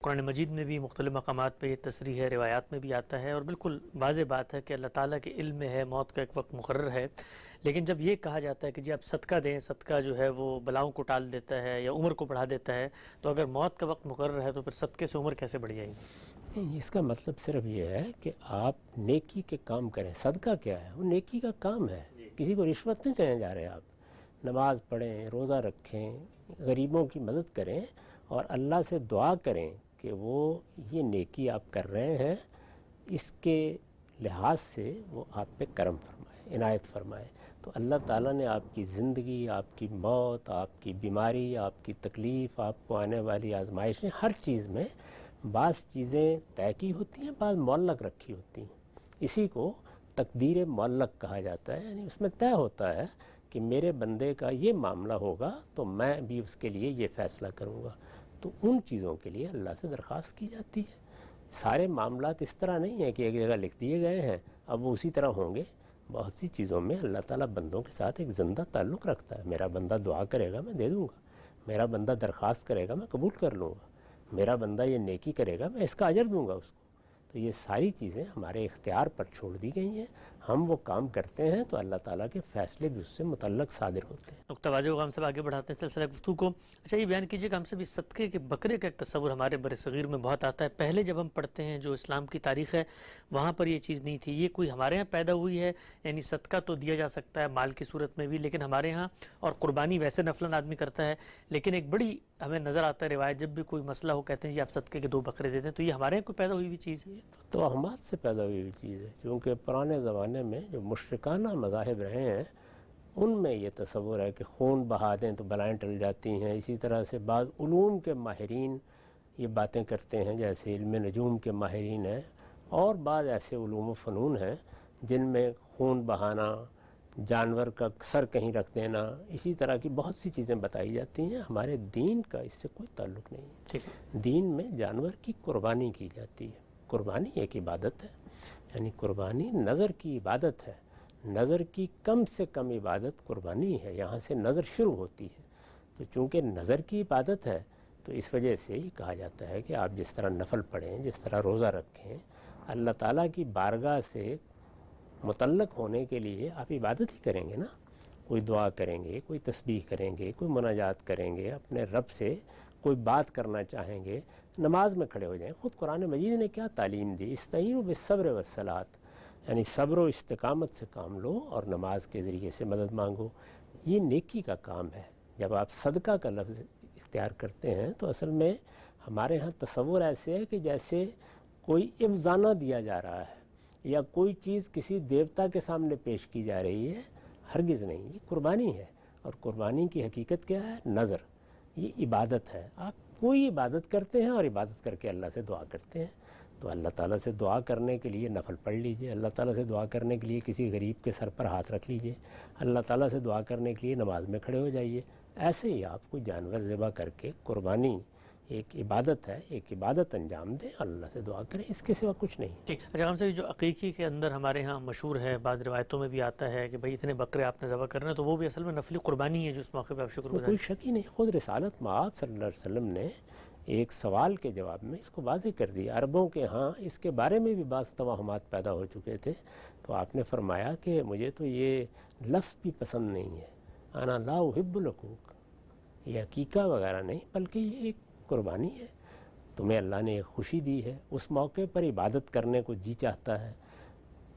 قرآن مجید میں بھی مختلف مقامات پہ یہ تصریح ہے، روایات میں بھی آتا ہے، اور بالکل واضح بات ہے کہ اللہ تعالیٰ کے علم میں ہے موت کا ایک وقت مقرر ہے. لیکن جب یہ کہا جاتا ہے کہ جی آپ صدقہ دیں، صدقہ جو ہے وہ بلاؤں کو ٹال دیتا ہے یا عمر کو بڑھا دیتا ہے، تو اگر موت کا وقت مقرر ہے تو پھر صدقے سے عمر کیسے بڑھ جائے گی؟ اس کا مطلب صرف یہ ہے کہ آپ نیکی کے کام کریں. صدقہ کیا ہے؟ وہ نیکی کا کام ہے. کسی کو رشوت نہیں دینے جا رہے آپ. نماز پڑھیں، روزہ رکھیں، غریبوں کی مدد کریں اور اللہ سے دعا کریں کہ وہ یہ نیکی آپ کر رہے ہیں اس کے لحاظ سے وہ آپ پہ کرم فرمائے، عنایت فرمائے. تو اللہ تعالیٰ نے آپ کی زندگی، آپ کی موت، آپ کی بیماری، آپ کی تکلیف، آپ کو آنے والی آزمائشیں، ہر چیز میں بعض چیزیں طے کی ہوتی ہیں، بعض معلق رکھی ہوتی ہیں. اسی کو تقدیر معلق کہا جاتا ہے. یعنی اس میں طے ہوتا ہے کہ میرے بندے کا یہ معاملہ ہوگا تو میں بھی اس کے لیے یہ فیصلہ کروں گا. تو ان چیزوں کے لیے اللہ سے درخواست کی جاتی ہے. سارے معاملات اس طرح نہیں ہیں کہ ایک جگہ لکھ دیے گئے ہیں اب وہ اسی طرح ہوں گے. بہت سی چیزوں میں اللہ تعالیٰ بندوں کے ساتھ ایک زندہ تعلق رکھتا ہے. میرا بندہ دعا کرے گا میں دے دوں گا، میرا بندہ درخواست کرے گا میں قبول کر لوں گا، میرا بندہ یہ نیکی کرے گا میں اس کا اجر دوں گا اس کو. تو یہ ساری چیزیں ہمارے اختیار پر چھوڑ دی گئی ہیں. ہم وہ کام کرتے ہیں تو اللہ تعالیٰ کے فیصلے بھی اس سے متعلق صادر ہوتے ہیں. نقطہ واضح ہوگا. ہم سب آگے بڑھاتے ہیں سلسلہ گفتگو کو. اچھا یہ بیان کیجیے کہ ہم سے بھی صدقے کے بکرے کا ایک تصور ہمارے بر صغیر میں بہت آتا ہے. پہلے جب ہم پڑھتے ہیں جو اسلام کی تاریخ ہے وہاں پر یہ چیز نہیں تھی. یہ کوئی ہمارے ہاں پیدا ہوئی ہے؟ یعنی صدقہ تو دیا جا سکتا ہے مال کی صورت میں بھی، لیکن ہمارے ہاں، اور قربانی ویسے نفلاً آدمی کرتا ہے، لیکن ایک بڑی ہمیں نظر آتا ہے روایت، جب بھی کوئی مسئلہ ہو کہتے ہیں جی آپ صدقے کے 2 بکرے دے دیں. تو یہ ہمارے یہاں کوئی پیدا ہوئی چیز ہے؟ توہمات سے پیدا ہوئی چیز ہے. چونکہ پرانے زمانے میں جو مشرکانہ مذاہب رہے ہیں ان میں یہ تصور ہے کہ خون بہا دیں تو بلائیں ٹل جاتی ہیں. اسی طرح سے بعض علوم کے ماہرین یہ باتیں کرتے ہیں، جیسے علم نجوم کے ماہرین ہیں، اور بعض ایسے علوم و فنون ہیں جن میں خون بہانا، جانور کا سر کہیں رکھ دینا، اسی طرح کی بہت سی چیزیں بتائی جاتی ہیں. ہمارے دین کا اس سے کوئی تعلق نہیں ہے. دین میں جانور کی قربانی کی جاتی ہے. قربانی ایک عبادت ہے. یعنی قربانی نظر کی عبادت ہے. نظر کی کم سے کم عبادت قربانی ہے. یہاں سے نظر شروع ہوتی ہے. تو چونکہ نظر کی عبادت ہے تو اس وجہ سے یہ کہا جاتا ہے کہ آپ جس طرح نفل پڑھیں، جس طرح روزہ رکھیں، اللہ تعالیٰ کی بارگاہ سے متعلق ہونے کے لیے آپ عبادت ہی کریں گے نا. کوئی دعا کریں گے، کوئی تسبیح کریں گے، کوئی مناجات کریں گے، اپنے رب سے کوئی بات کرنا چاہیں گے، نماز میں کھڑے ہو جائیں. خود قرآن مجید نے کیا تعلیم دی؟ استعینوا بالصبر والصلاۃ، یعنی صبر و استقامت سے کام لو اور نماز کے ذریعے سے مدد مانگو. یہ نیکی کا کام ہے. جب آپ صدقہ کا لفظ اختیار کرتے ہیں تو اصل میں ہمارے ہاں تصور ایسے ہے کہ جیسے کوئی افزانہ دیا جا رہا ہے یا کوئی چیز کسی دیوتا کے سامنے پیش کی جا رہی ہے. ہرگز نہیں، یہ قربانی ہے. اور قربانی کی حقیقت کیا ہے؟ نظر. یہ عبادت ہے. آپ کوئی عبادت کرتے ہیں اور عبادت کر کے اللہ سے دعا کرتے ہیں. تو اللہ تعالیٰ سے دعا کرنے کے لیے نفل پڑھ لیجئے، اللہ تعالیٰ سے دعا کرنے کے لیے کسی غریب کے سر پر ہاتھ رکھ لیجئے، اللہ تعالیٰ سے دعا کرنے کے لیے نماز میں کھڑے ہو جائیے. ایسے ہی آپ کو جانور ذبح کر کے قربانی ایک عبادت ہے، ایک عبادت انجام دیں، اللہ سے دعا کریں، اس کے سوا کچھ نہیں. ٹھیک. اچھا ہم سے جو عقیقی کے اندر ہمارے ہاں مشہور ہے، بعض روایتوں میں بھی آتا ہے کہ بھئی اتنے بکرے آپ نے ذبح کرنے، تو وہ بھی اصل میں نفلی قربانی ہے جو اس موقع پہ آپ شکر گزار. کوئی شک ہی نہیں. خود رسالت مآب صلی اللہ علیہ وسلم نے ایک سوال کے جواب میں اس کو واضح کر دیا. عربوں کے ہاں اس کے بارے میں بھی بعض توہمات پیدا ہو چکے تھے، تو آپ نے فرمایا کہ مجھے تو یہ لفظ بھی پسند نہیں ہے، انا لا احب العقوق. یہ عقیقہ وغیرہ نہیں بلکہ یہ ایک قربانی ہے. تمہیں اللہ نے ایک خوشی دی ہے، اس موقع پر عبادت کرنے کو جی چاہتا ہے.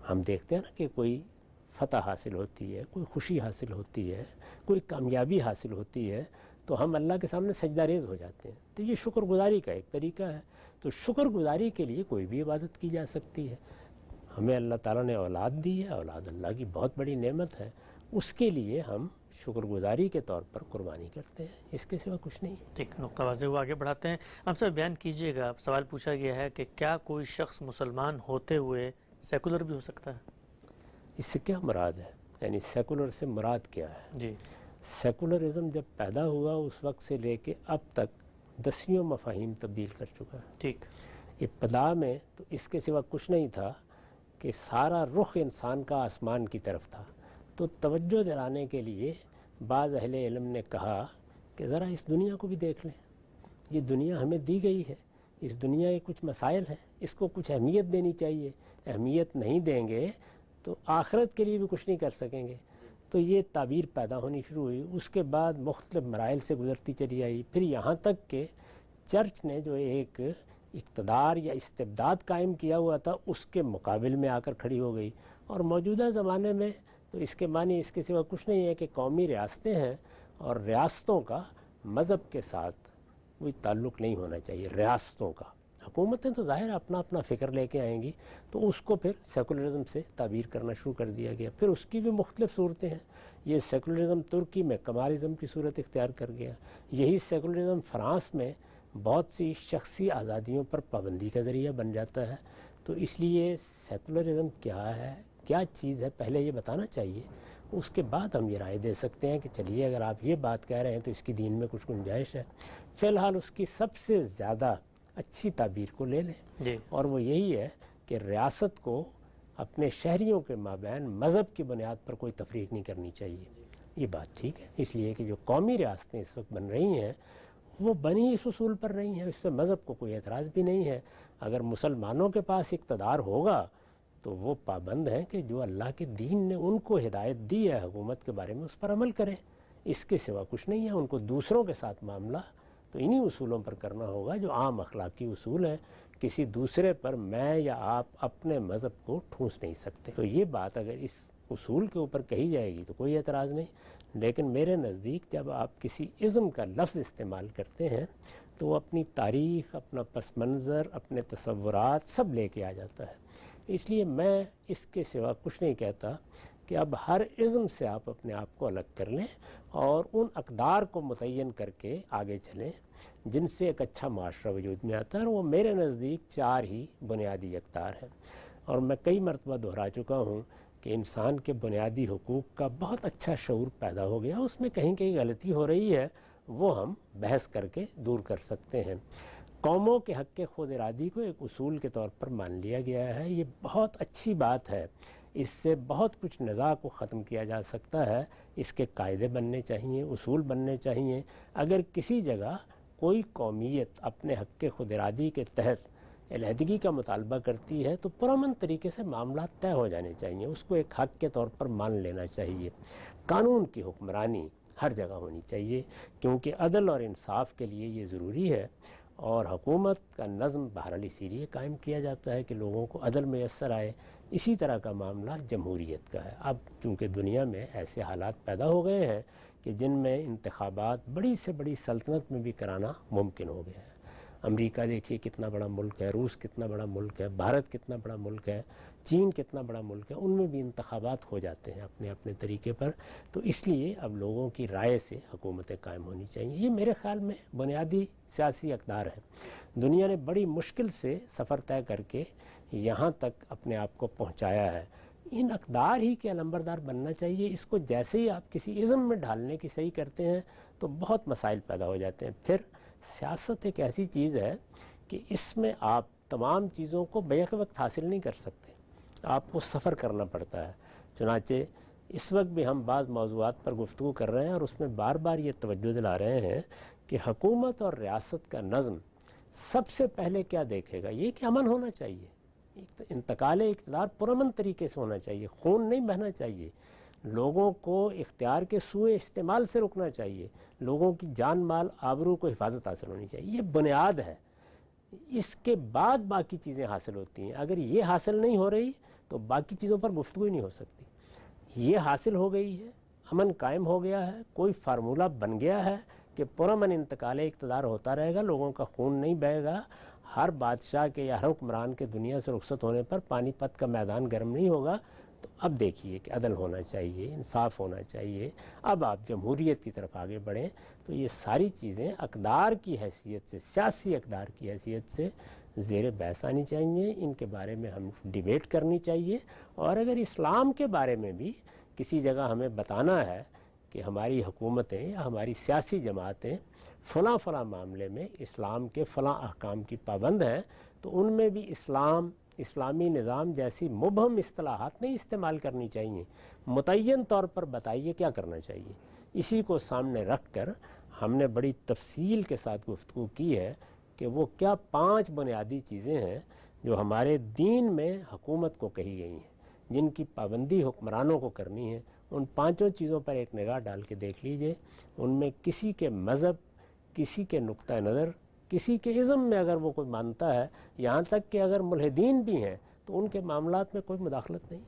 ہم دیکھتے ہیں نا کہ کوئی فتح حاصل ہوتی ہے، کوئی خوشی حاصل ہوتی ہے، کوئی کامیابی حاصل ہوتی ہے تو ہم اللہ کے سامنے سجدہ ریز ہو جاتے ہیں. تو یہ شکر گزاری کا ایک طریقہ ہے. تو شکر گزاری کے لیے کوئی بھی عبادت کی جا سکتی ہے. ہمیں اللہ تعالیٰ نے اولاد دی ہے، اولاد اللہ کی بہت بڑی نعمت ہے، اس کے لیے ہم شکر گزاری کے طور پر قربانی کرتے ہیں، اس کے سوا کچھ نہیں. ٹھیک. نقطہ واضح ہوا. آگے بڑھاتے ہیں. ہم سے بیان کیجئے گا، سوال پوچھا گیا ہے کہ کیا کوئی شخص مسلمان ہوتے ہوئے سیکولر بھی ہو سکتا ہے؟ اس سے کیا مراد ہے؟ یعنی سیکولر سے مراد کیا ہے؟ جی. سیکولرزم جب پیدا ہوا اس وقت سے لے کے اب تک 10 مفاہیم تبدیل کر چکا ہے. ٹھیک. ابتدا میں تو اس کے سوا کچھ نہیں تھا کہ سارا رخ انسان کا آسمان کی طرف تھا. تو توجہ دلانے کے لیے بعض اہل علم نے کہا کہ ذرا اس دنیا کو بھی دیکھ لیں. یہ دنیا ہمیں دی گئی ہے، اس دنیا کے کچھ مسائل ہیں، اس کو کچھ اہمیت دینی چاہیے، اہمیت نہیں دیں گے تو آخرت کے لیے بھی کچھ نہیں کر سکیں گے۔ تو یہ تعبیر پیدا ہونی شروع ہوئی، اس کے بعد مختلف مراحل سے گزرتی چلی آئی، پھر یہاں تک کہ چرچ نے جو ایک اقتدار یا استبداد قائم کیا ہوا تھا اس کے مقابل میں آ کر کھڑی ہو گئی۔ اور موجودہ زمانے میں تو اس کے معنی اس کے سوا کچھ نہیں ہے کہ قومی ریاستیں ہیں اور ریاستوں کا مذہب کے ساتھ کوئی تعلق نہیں ہونا چاہیے۔ ریاستوں کا، حکومتیں تو ظاہر اپنا اپنا فکر لے کے آئیں گی، تو اس کو پھر سیکولرزم سے تعبیر کرنا شروع کر دیا گیا۔ پھر اس کی بھی مختلف صورتیں ہیں، یہ سیکولرزم ترکی میں کمالزم کی صورت اختیار کر گیا، یہی سیکولرزم فرانس میں بہت سی شخصی آزادیوں پر پابندی کا ذریعہ بن جاتا ہے۔ تو اس لیے سیکولرزم کیا ہے، کیا چیز ہے، پہلے یہ بتانا چاہیے، اس کے بعد ہم یہ رائے دے سکتے ہیں کہ چلیے اگر آپ یہ بات کہہ رہے ہیں تو اس کی دین میں کچھ گنجائش ہے۔ فی الحال اس کی سب سے زیادہ اچھی تعبیر کو لے لیں، اور وہ یہی ہے کہ ریاست کو اپنے شہریوں کے مابین مذہب کی بنیاد پر کوئی تفریق نہیں کرنی چاہیے۔ یہ بات ٹھیک ہے، اس لیے کہ جو قومی ریاستیں اس وقت بن رہی ہیں وہ بنی اس اصول پر رہی ہیں، اس پہ مذہب کو کوئی اعتراض بھی نہیں ہے۔ اگر مسلمانوں کے پاس اقتدار ہوگا تو وہ پابند ہیں کہ جو اللہ کے دین نے ان کو ہدایت دی ہے حکومت کے بارے میں اس پر عمل کریں، اس کے سوا کچھ نہیں ہے۔ ان کو دوسروں کے ساتھ معاملہ تو انہی اصولوں پر کرنا ہوگا جو عام اخلاقی اصول ہیں، کسی دوسرے پر میں یا آپ اپنے مذہب کو ٹھونس نہیں سکتے۔ تو یہ بات اگر اس اصول کے اوپر کہی جائے گی تو کوئی اعتراض نہیں، لیکن میرے نزدیک جب آپ کسی ازم کا لفظ استعمال کرتے ہیں تو وہ اپنی تاریخ، اپنا پس منظر، اپنے تصورات سب لے کے آ جاتا ہے۔ اس لیے میں اس کے سوا کچھ نہیں کہتا کہ اب ہر ازم سے آپ اپنے آپ کو الگ کر لیں اور ان اقدار کو متعین کر کے آگے چلیں جن سے ایک اچھا معاشرہ وجود میں آتا ہے، اور وہ میرے نزدیک 4 ہی بنیادی اقدار ہیں۔ اور میں کئی مرتبہ دہرا چکا ہوں کہ انسان کے بنیادی حقوق کا بہت اچھا شعور پیدا ہو گیا، اس میں کہیں کہیں غلطی ہو رہی ہے، وہ ہم بحث کر کے دور کر سکتے ہیں۔ قوموں کے حق خود ارادی کو ایک اصول کے طور پر مان لیا گیا ہے، یہ بہت اچھی بات ہے، اس سے بہت کچھ نزاع کو ختم کیا جا سکتا ہے۔ اس کے قاعدے بننے چاہیے، اصول بننے چاہیے۔ اگر کسی جگہ کوئی قومیت اپنے حق خود ارادی کے تحت علیحدگی کا مطالبہ کرتی ہے تو پرامن طریقے سے معاملات طے ہو جانے چاہیے، اس کو ایک حق کے طور پر مان لینا چاہیے۔ قانون کی حکمرانی ہر جگہ ہونی چاہیے، کیونکہ عدل اور انصاف کے لیے یہ ضروری ہے، اور حکومت کا نظم بہرحال اسی لیے قائم کیا جاتا ہے کہ لوگوں کو عدل میسر آئے۔ اسی طرح کا معاملہ جمہوریت کا ہے۔ اب چونکہ دنیا میں ایسے حالات پیدا ہو گئے ہیں کہ جن میں انتخابات بڑی سے بڑی سلطنت میں بھی کرانا ممکن ہو گیا ہے۔ امریکہ دیکھیے کتنا بڑا ملک ہے، روس کتنا بڑا ملک ہے، بھارت کتنا بڑا ملک ہے، چین کتنا بڑا ملک ہے، ان میں بھی انتخابات ہو جاتے ہیں اپنے اپنے طریقے پر۔ تو اس لیے اب لوگوں کی رائے سے حکومتیں قائم ہونی چاہیے۔ یہ میرے خیال میں بنیادی سیاسی اقدار ہے۔ دنیا نے بڑی مشکل سے سفر طے کر کے یہاں تک اپنے آپ کو پہنچایا ہے، ان اقدار ہی کے علمبردار بننا چاہیے۔ اس کو جیسے ہی آپ کسی ازم میں ڈھالنے کی صحیح کرتے ہیں تو بہت مسائل پیدا ہو جاتے ہیں۔ پھر سیاست ایک ایسی چیز ہے کہ اس میں آپ تمام چیزوں کو بیک وقت حاصل نہیں کر سکتے، آپ کو سفر کرنا پڑتا ہے۔ چنانچہ اس وقت بھی ہم بعض موضوعات پر گفتگو کر رہے ہیں اور اس میں بار بار یہ توجہ دلا رہے ہیں کہ حکومت اور ریاست کا نظم سب سے پہلے کیا دیکھے گا، یہ کہ امن ہونا چاہیے، انتقال اقتدار پرامن طریقے سے ہونا چاہیے، خون نہیں بہنا چاہیے، لوگوں کو اختیار کے سوء استعمال سے رکنا چاہیے، لوگوں کی جان مال آبرو کو حفاظت حاصل ہونی چاہیے۔ یہ بنیاد ہے، اس کے بعد باقی چیزیں حاصل ہوتی ہیں۔ اگر یہ حاصل نہیں ہو رہی تو باقی چیزوں پر گفتگو ہی نہیں ہو سکتی۔ یہ حاصل ہو گئی ہے، امن قائم ہو گیا ہے، کوئی فارمولہ بن گیا ہے کہ پرامن انتقال اقتدار ہوتا رہے گا، لوگوں کا خون نہیں بہے گا، ہر بادشاہ کے یا ہر حکمران کے دنیا سے رخصت ہونے پر پانی پت کا میدان گرم نہیں ہوگا۔ تو اب دیکھیے کہ عدل ہونا چاہیے، انصاف ہونا چاہیے۔ اب آپ جمہوریت کی طرف آگے بڑھیں تو یہ ساری چیزیں اقدار کی حیثیت سے، سیاسی اقدار کی حیثیت سے زیر بحث آنی چاہیے، ان کے بارے میں ہم ڈیبیٹ کرنی چاہیے۔ اور اگر اسلام کے بارے میں بھی کسی جگہ ہمیں بتانا ہے کہ ہماری حکومتیں یا ہماری سیاسی جماعتیں فلاں فلاں معاملے میں اسلام کے فلاں احکام کی پابند ہیں، تو ان میں بھی اسلامی نظام جیسی مبہم اصطلاحات نہیں استعمال کرنی چاہیے۔ متعین طور پر بتائیے کیا کرنا چاہیے۔ اسی کو سامنے رکھ کر ہم نے بڑی تفصیل کے ساتھ گفتگو کی ہے کہ وہ کیا 5 بنیادی چیزیں ہیں جو ہمارے دین میں حکومت کو کہی گئی ہیں، جن کی پابندی حکمرانوں کو کرنی ہے۔ ان 5 چیزوں پر ایک نگاہ ڈال کے دیکھ لیجئے، ان میں کسی کے مذہب، کسی کے نقطہ نظر، کسی کے ازم میں اگر وہ کوئی مانتا ہے، یہاں تک کہ اگر ملحدین بھی ہیں تو ان کے معاملات میں کوئی مداخلت نہیں۔